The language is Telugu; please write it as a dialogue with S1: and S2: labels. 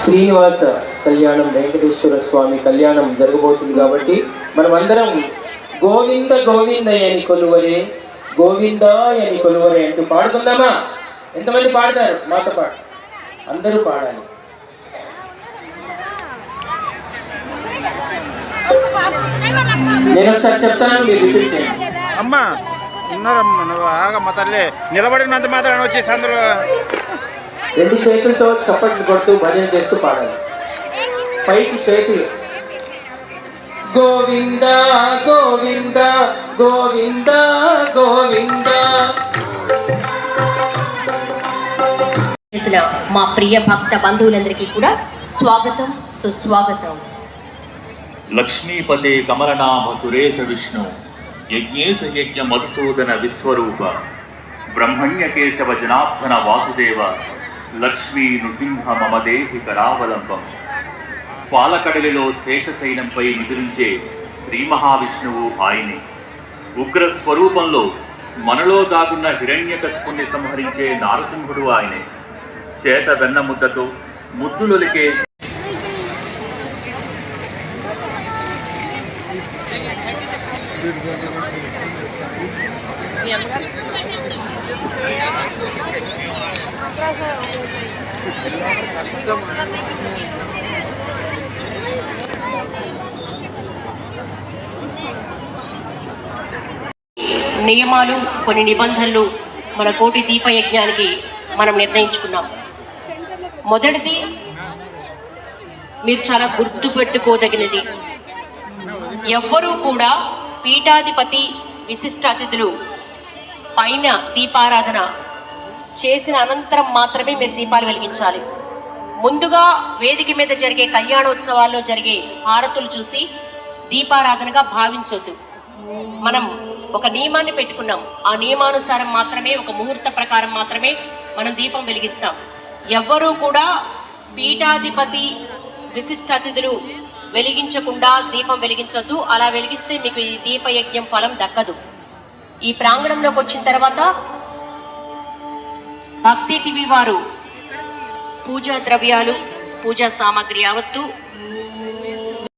S1: శ్రీనివాస కళ్యాణం, వెంకటేశ్వర స్వామి కళ్యాణం జరగబోతుంది కాబట్టి మనమందరం గోవింద గోవిందయని కొలువరే, గోవిందాయని కొలువరే అంటూ పాడుకుందామా? ఎంతమంది పాడతారు మాతో పాటు? అందరూ పాడాలి. నేను ఒకసారి చెప్తాను, మీరు రిపీట్ చేయండి.
S2: అమ్మా ఉన్నారమ్మా, నువ్వు ఆగమ్మ తల్లి, నిలబడినంత మాత్రం వచ్చేసి అందరూ
S1: రెండు చేతులతో చప్పట్లు కొడుతూ భజన చేస్తూ పాడాలి. పైకి చేతులు. గోవింద గోవింద గోవింద గోవింద.
S3: మా ప్రియ భక్త బంధువులందరికీ కూడా స్వాగతం, సుస్వాగతం.
S4: లక్ష్మీపతే కమలనామ సురేశ విష్ణు యజ్ఞేశ యజ్ఞ మధుసూదన విశ్వరూప బ్రహ్మణ్య కేశవ జనార్దన వాసుదేవ లక్ష్మీ నృసింహ మమ దేహి కరావలంబం. పాలకడలిలో శేషశైనంపై నిద్రించే శ్రీ మహావిష్ణువు ఆయనే. ఉగ్ర స్వరూపంలో మనలో దాగున్న హిరణ్యకశిపుణ్ణి సంహరించే నారసింహుడు ఆయనే. చేత వెన్న ముద్దతో ముద్దులొలికే
S3: నియమాలు, కొన్ని నిబంధనలు మన కోటి దీపయజ్ఞానికి మనం నిర్ణయించుకున్నాం. మొదటిది మీరు చాలా గుర్తుపెట్టుకోదగినది, ఎవ్వరూ కూడా పీఠాధిపతి విశిష్ట అతిథులు పైన దీపారాధన చేసిన అనంతరం మాత్రమే మీరు దీపాలు వెలిగించాలి. ముందుగా వేదిక మీద జరిగే కళ్యాణోత్సవాల్లో జరిగే హారతులు చూసి దీపారాధనగా భావించొద్దు. మనం ఒక నియమాన్ని పెట్టుకున్నాం, ఆ నియమానుసారం మాత్రమే, ఒక ముహూర్త ప్రకారం మాత్రమే మనం దీపం వెలిగిస్తాం. ఎవ్వరూ కూడా పీఠాధిపతి విశిష్ట అతిథులు వెలిగించకుండా దీపం వెలిగించొద్దు. అలా వెలిగిస్తే మీకు ఈ దీపయజ్ఞం ఫలం దక్కదు. ఈ ప్రాంగణంలోకి వచ్చిన తర్వాత భక్తి టీవీ వారు పూజా ద్రవ్యాలు, పూజా సామాగ్రి యావత్తు